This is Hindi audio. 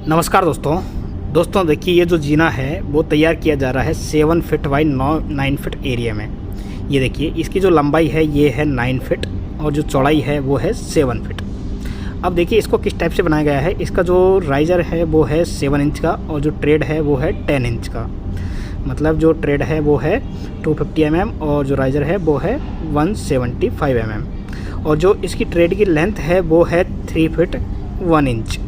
नमस्कार दोस्तों देखिए, ये जो जीना है वो तैयार किया जा रहा है 7 फीट बाई 9 फीट एरिया में। ये देखिए, इसकी जो लंबाई है ये है 9 फीट और जो चौड़ाई है वो है 7 फीट। अब देखिए इसको किस टाइप से बनाया गया है। इसका जो राइज़र है वो है 7 इंच का और जो ट्रेड है वो है 10 इंच का। मतलब जो ट्रेड है वो है 250 mm और जो राइज़र है वो है 175 mm और जो इसकी ट्रेड की लेंथ है वो है 3 फीट 1 इंच।